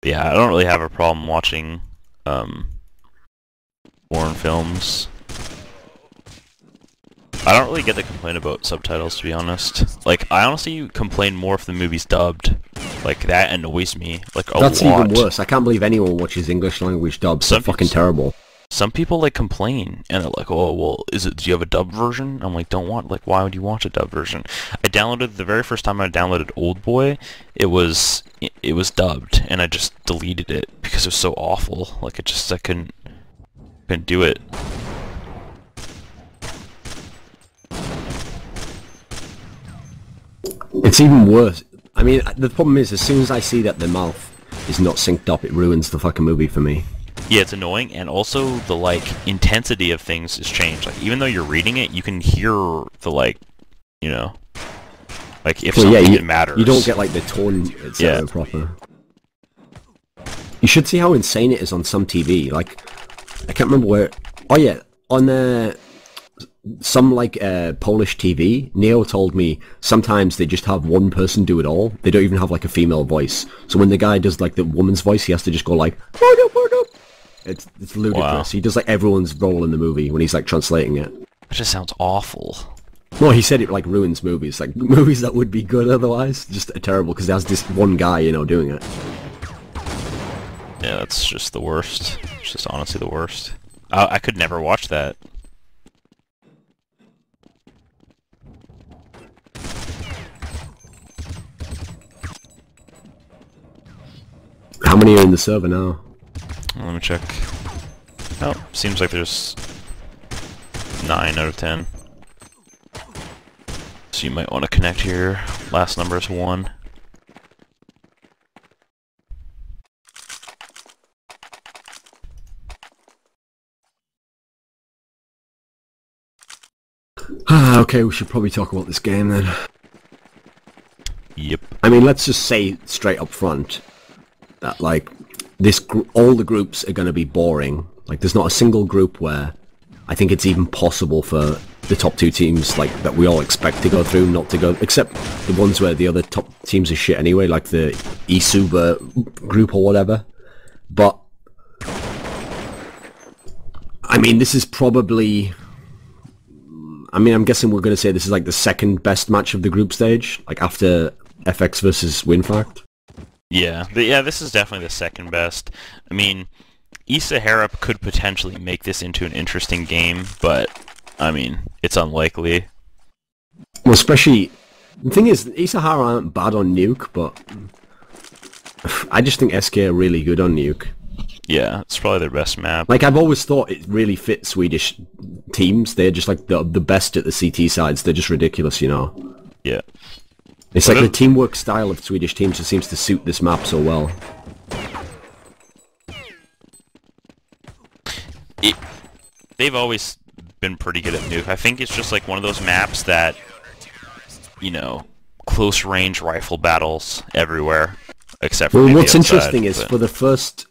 Yeah, I don't really have a problem watching foreign films. I don't really get the complaint about subtitles, to be honest. Like, I honestly complain more if the movie's dubbed. Like, that annoys me, like, a lot. That's even worse. I can't believe anyone watches English language dubs. They're fucking terrible. Some people, like, complain, and they're like, oh, well, do you have a dubbed version? I'm like, why would you watch a dubbed version? The very first time I downloaded Old Boy, it was dubbed, and I just deleted it, because it was so awful. Like, I couldn't do it. It's even worse. I mean, the problem is, as soon as I see that the mouth is not synced up, it ruins the fucking movie for me. Yeah, it's annoying, and also the, like, intensity of things is changed. Like, even though you're reading it, you can hear the, like, you know, like, if something matters. You don't get, like, the tone, etc. proper. You should see how insane it is on some TV. Like, I can't remember where... Oh, yeah, on some, like, Polish TV, Neo told me sometimes they just have one person do it all. They don't even have, like, a female voice. So when the guy does, like, the woman's voice, he has to just go, like... It's ludicrous. Wow. He does, like, everyone's role in the movie when he's, like, translating it. It just sounds awful. No, he said it, like, ruins movies. Like, movies that would be good otherwise, just terrible, because there's this one guy, you know, doing it. Yeah, that's just the worst. It's just honestly the worst. I could never watch that. How many are in the server now? Let me check. Oh, seems like there's 9 out of 10. So you might want to connect here. Last number is 1. Okay, we should probably talk about this game then. Yep. I mean, let's just say straight up front that, like, all the groups are going to be boring. Like, there's not a single group where I think it's even possible for the top 2 teams, like, that we all expect to go through, not to go, except the ones where the other top teams are shit anyway, like the eSahara group or whatever. But, I mean, this is probably... I mean, I'm guessing we're going to say this is, like, the second best match of the group stage, like, after FX versus WinFact. Yeah, this is definitely the second best. I mean, eSahara could potentially make this into an interesting game, but, I mean, it's unlikely. Well, especially, the thing is, eSahara aren't bad on Nuke, but I just think SK are really good on Nuke. Yeah, it's probably their best map. Like, I've always thought it really fits Swedish teams. They're just, like, the best at the CT sides. They're just ridiculous, you know? Yeah. It's like the teamwork style of Swedish teams just seems to suit this map so well. They've always been pretty good at Nuke. I think it's just like one of those maps that, you know, close range rifle battles everywhere, except for what's interesting is for the first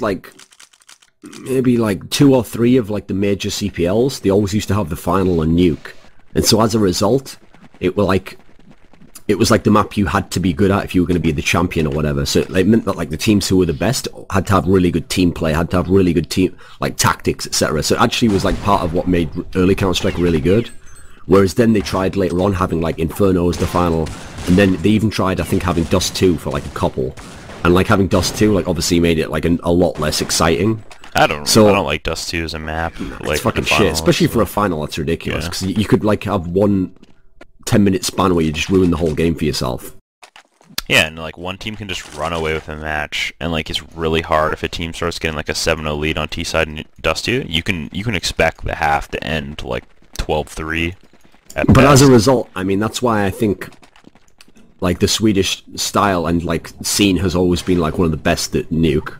like maybe like 2 or 3 of like the major CPLs, they always used to have the final on Nuke, and so as a result, it was like the map you had to be good at if you were going to be the champion or whatever. So it meant that, like, the teams who were the best had to have really good team play, had to have really good team, like, tactics, etc. So it actually was, like, part of what made early Counter-Strike really good. Whereas then they tried later on having, like, Inferno as the final, and then they even tried, I think, having Dust 2 for, like, a couple. And, like, having Dust 2, like, obviously made it, like, a lot less exciting. I don't like Dust 2 as a map. Like, it's fucking shit, especially for a final. That's ridiculous, because you could, like, have one 10-minute span where you just ruin the whole game for yourself. Yeah, and like one team can just run away with a match, and like it's really hard if a team starts getting like a 7-0 lead on T side and Dust 2. You can expect the half to end like 12-3. But as a result, I mean, that's why I think like the Swedish style and like scene has always been like one of the best at Nuke.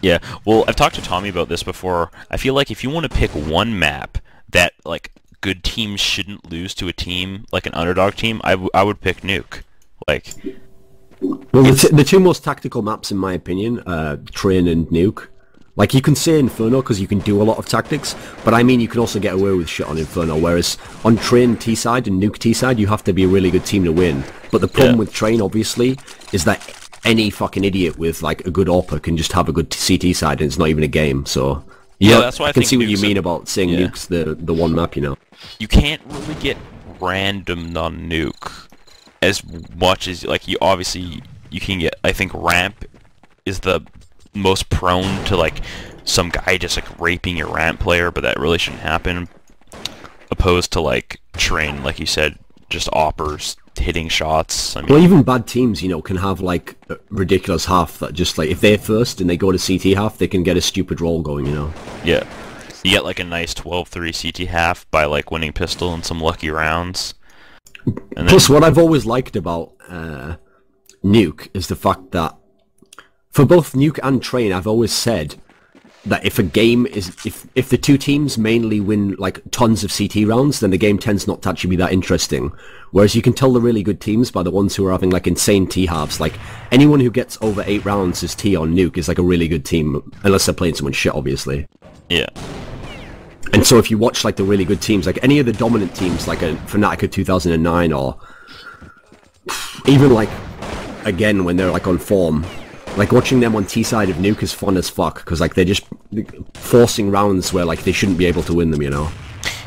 Yeah, well, I've talked to Tommy about this before. I feel like if you want to pick one map that like good teams shouldn't lose to a team like an underdog team, I would pick Nuke. Like, well, the 2 most tactical maps in my opinion, Train and Nuke. Like, you can say Inferno because you can do a lot of tactics, but I mean you can also get away with shit on Inferno, whereas on Train T-side and Nuke T-side you have to be a really good team to win. But the problem with Train, obviously, is that any fucking idiot with like a good AWPer can just have a good CT side, and it's not even a game. So yeah, that's why I can think see what you Nuke's mean about saying Nuke's the one map. You know, you can't really get random on Nuke as much as like you obviously you can get. I think Ramp is the most prone to like some guy just like raping your Ramp player, but that really shouldn't happen. Opposed to like Train, like you said, just AWPers hitting shots. I mean, well, even bad teams, you know, can have like a ridiculous half that just like if they're first and they go to CT half, they can get a stupid roll going. You know. yeah. You get like a nice 12-3 CT half by like winning pistol and some lucky rounds. And Plus, what I've always liked about Nuke is the fact that for both Nuke and Train, I've always said that if a game is if the two teams mainly win like tons of CT rounds, then the game tends not to actually be that interesting. Whereas you can tell the really good teams by the ones who are having like insane T halves. Like anyone who gets over 8 rounds as T on Nuke is like a really good team, unless they're playing someone shit, obviously. yeah. And so if you watch like the really good teams, like any of the dominant teams, like a Fnatic of 2009, or even like again when they're like on form, like watching them on T side of Nuke is fun as fuck because like they're just forcing rounds where like they shouldn't be able to win them, you know.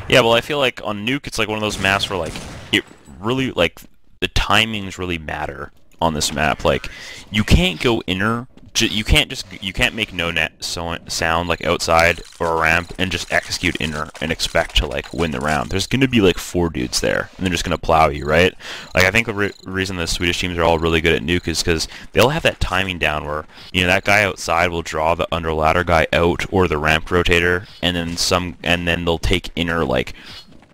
Yeah, well, I feel like on Nuke it's like one of those maps where like it really like the timings really matter on this map. Like you can't go inner. You can't make no net sound like outside or a ramp and just execute inner and expect to like win the round. There's gonna be like 4 dudes there and they're just gonna plow you, right? Like I think the reason the Swedish teams are all really good at Nuke is because they'll have that timing down where you know that guy outside will draw the under ladder guy out or the ramp rotator, and then they'll take inner like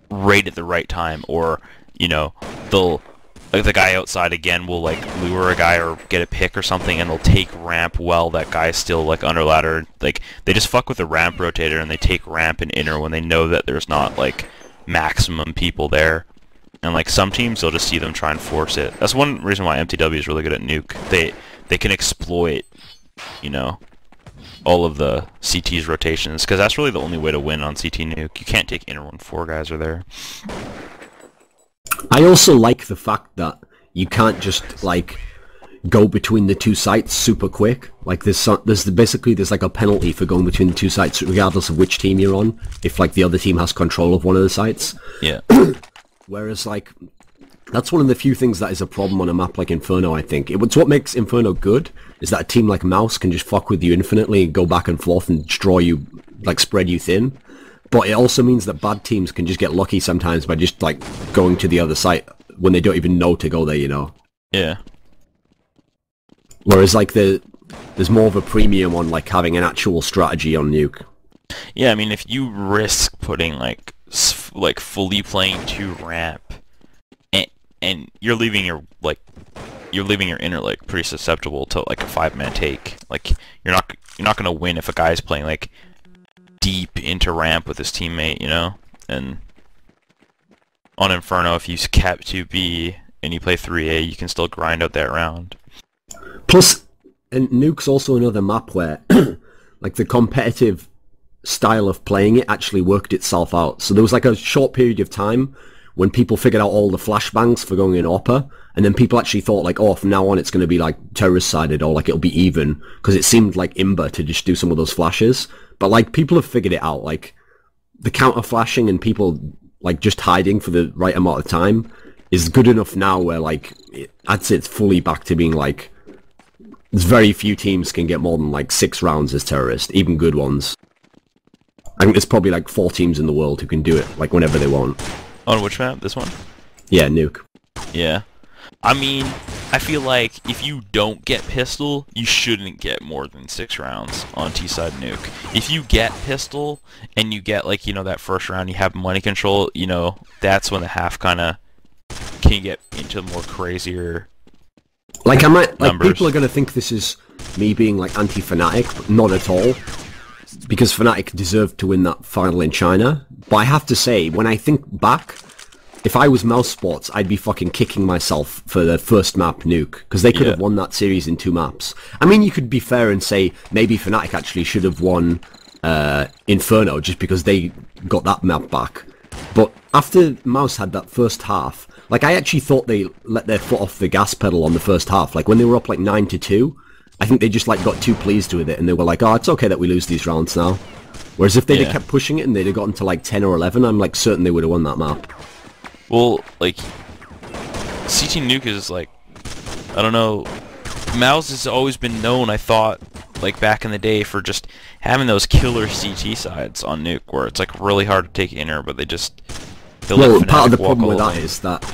right at the right time, or you know they'll. Like the guy outside again will like lure a guy or get a pick or something, and they'll take ramp while that guy's still like under ladder. Like they just fuck with the ramp rotator and they take ramp and inner when they know that there's not like maximum people there. And like some teams, they'll just see them try and force it. That's one reason why MTW is really good at Nuke. They can exploit, you know, all of the CT's rotations, because that's really the only way to win on CT Nuke. You can't take inner when 4 guys are there. I also like the fact that you can't just like go between the 2 sites super quick. Like there's like a penalty for going between the 2 sites regardless of which team you're on, if like the other team has control of one of the sites. Yeah. Whereas like that's one of the few things that is a problem on a map like Inferno, I think. It's what makes Inferno good is that a team like Mouse can just fuck with you infinitely and go back and forth and draw you, like spread you thin. But it also means that bad teams can just get lucky sometimes by just, like, going to the other site when they don't even know to go there, you know? Yeah. Whereas, like, there's more of a premium on, like, having an actual strategy on Nuke. Yeah, I mean, if you risk putting, like, fully playing 2 ramp, and you're leaving your inner, like, pretty susceptible to, like, a 5-man take. Like, you're not gonna win if a guy's playing, like, deep into ramp with his teammate, you know? And on Inferno, if you cap 2B and you play 3A, you can still grind out that round. Plus, and Nuke's also another map where, like, the competitive style of playing it actually worked itself out. So there was, like, a short period of time when people figured out all the flashbangs for going in AWPer, and then people actually thought, like, oh, from now on it's going to be, like, terrorist-sided, or, like, it'll be even, because it seemed like imba to just do some of those flashes. But, like, people have figured it out. Like, the counter-flashing and people, like, just hiding for the right amount of time is good enough now where, like, I'd say it's fully back to being, like, there's very few teams can get more than, like, 6 rounds as terrorist, even good ones. I think there's probably, like, 4 teams in the world who can do it, like, whenever they want. On which map? This one? Yeah, Nuke. Yeah. I mean, I feel like if you don't get pistol, you shouldn't get more than 6 rounds on T-side Nuke. If you get pistol, and you get, like, you know, that first round, you have money control, you know, that's when the half kind of can get into more crazier like, I might, like, numbers. people are going to think this is me being, like, anti-Fnatic, but not at all. Because Fnatic deserved to win that final in China. But I have to say, when I think back, if I was Mouse Sports, I'd be fucking kicking myself for the first map Nuke, because they could have won that series in 2 maps. I mean, you could be fair and say maybe Fnatic actually should have won Inferno just because they got that map back. But after Mouse had that first half, Like, I actually thought they let their foot off the gas pedal on the first half. Like, when they were up, like, 9-2, I think they just, like, got too pleased with it, and they were like, oh, it's okay that we lose these rounds now. Whereas if they'd have kept pushing it and they'd have gotten to, like, 10 or 11, I'm, like, certain they would have won that map. Well, like, CT Nuke is, like, I don't know, Mouse has always been known, I thought, like, back in the day, for just having those killer CT sides on Nuke, where it's, like, really hard to take inner, but they just... Well, part of the problem with that is that,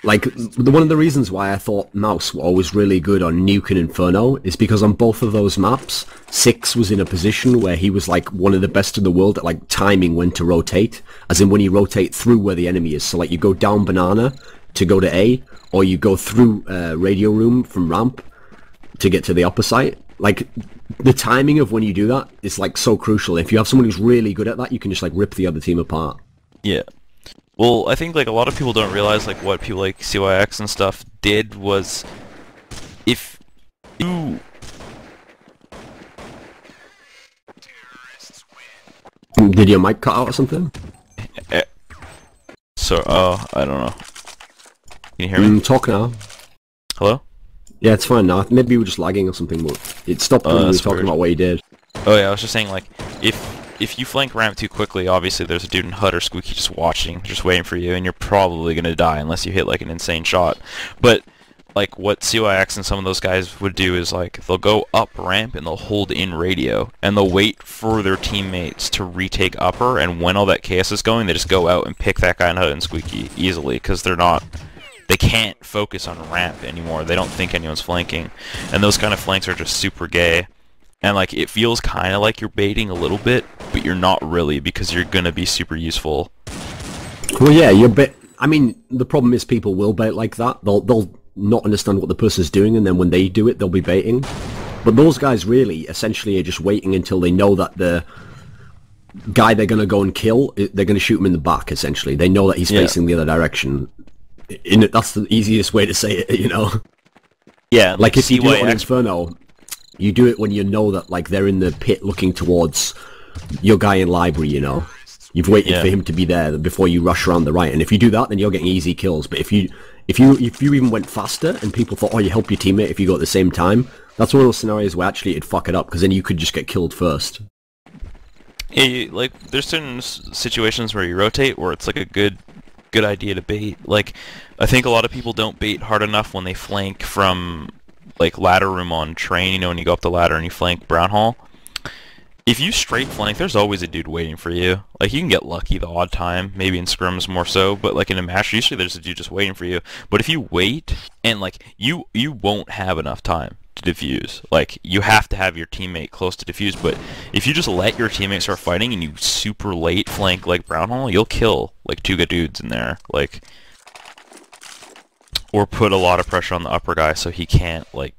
like, one of the reasons why I thought Mouse were always really good on Nuke and Inferno is because on both of those maps, Six was in a position where he was, like, one of the best in the world at, like, timing when to rotate, as in when you rotate through where the enemy is. So, like, you go down Banana to go to A, or you go through Radio Room from ramp to get to the upper site. Like, the timing of when you do that is, like, so crucial. If you have someone who's really good at that, you can just, like, rip the other team apart. Yeah. Well, I think, like, a lot of people don't realize, like, what people like CYX and stuff did was, if you... Did your mic cut out or something? So, I don't know. Can you hear me? Talk now. Hello? Yeah, it's fine now. Maybe you were just lagging or something. It stopped when we were talking about what you did. Oh yeah, I was just saying, like, if you flank ramp too quickly, obviously there's a dude in HUD or Squeaky just watching, just waiting for you, and you're probably gonna die unless you hit, like, an insane shot. But, like, what CYX and some of those guys would do is, like, they'll go up ramp and they'll hold in radio, and they'll wait for their teammates to retake upper, and when all that chaos is going, they just go out and pick that guy in HUD and Squeaky easily, because they can't focus on ramp anymore. They don't think anyone's flanking, and those kind of flanks are just super gay. And, like, it feels kind of like you're baiting a little bit, but you're not really, because you're gonna be super useful. Well, yeah, I mean, the problem is people will bait like that. They'll not understand what the person's doing, and then when they do it, they'll be baiting. But those guys really, essentially, are just waiting until they know that the guy they're gonna go and kill, they're gonna shoot him in the back, essentially. They know that he's facing the other direction. That's the easiest way to say it, you know? Yeah, like if you do it on Inferno, you do it when you know that, like, they're in the pit looking towards your guy in library, you know? You've waited for him to be there before you rush around the right, and if you do that, then you're getting easy kills. But if you even went faster and people thought, oh, you help your teammate if you go at the same time, that's one of those scenarios where actually it'd fuck it up, because then you could just get killed first. Yeah, like, there's certain situations where you rotate where it's, like, a good idea to bait. Like, I think a lot of people don't bait hard enough when they flank from, like, ladder room on train, you know, when you go up the ladder and you flank Brown Hall. If you straight flank, there's always a dude waiting for you. Like, you can get lucky the odd time, maybe in scrims more so, but, like, in a match, usually there's a dude just waiting for you. But if you wait, and, like, you won't have enough time to defuse. Like, you have to have your teammate close to defuse, but if you just let your teammate start fighting and you super late flank, like, Brown Hall, you'll kill, like, 2 good dudes in there. Like, or put a lot of pressure on the upper guy so he can't, like,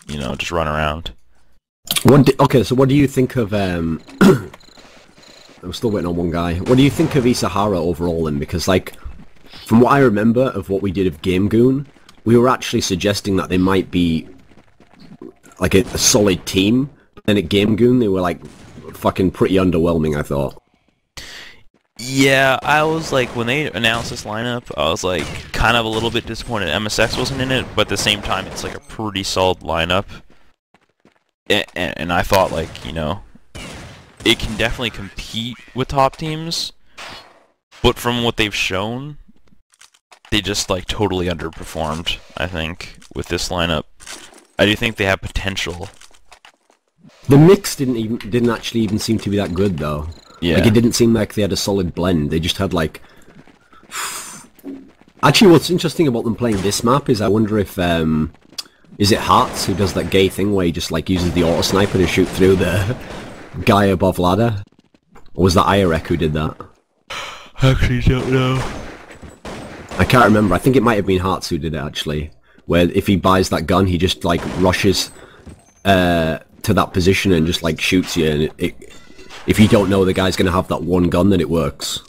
you know, just run around. Okay, so what do you think of, I'm still waiting on one guy. What do you think of eSahara overall then? Because, like, from what I remember of what we did of Game Goon, we were actually suggesting that they might be, like, a solid team. But then at Game Goon, they were, like, fucking pretty underwhelming, I thought. Yeah, I was like, when they announced this lineup, I was like, kind of a little bit disappointed MSX wasn't in it, but at the same time, it's like a pretty solid lineup. And I thought, like, you know, it can definitely compete with top teams, but from what they've shown, they just, like, totally underperformed, I think, with this lineup. I do think they have potential. The mix didn't actually even seem to be that good, though. Yeah. Like, it didn't seem like they had a solid blend. They just had, like... Actually, what's interesting about them playing this map is I wonder if, is it Hearts who does that gay thing where he just, like, uses the auto-sniper to shoot through the guy above ladder? Or was that Irek who did that? I actually don't know. I can't remember. I think it might have been Hearts who did it, actually. Where if he buys that gun, he just, like, rushes to that position and just, like, shoots you, and if you don't know the guy's going to have that one gun, then it works.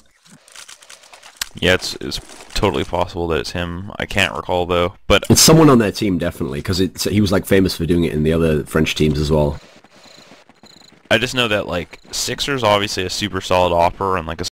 Yeah, it's totally possible that it's him. I can't recall, though. But it's someone on their team, definitely, because he was, like, famous for doing it in the other French teams as well. I just know that, like, Sixer's obviously a super solid opera and, like, a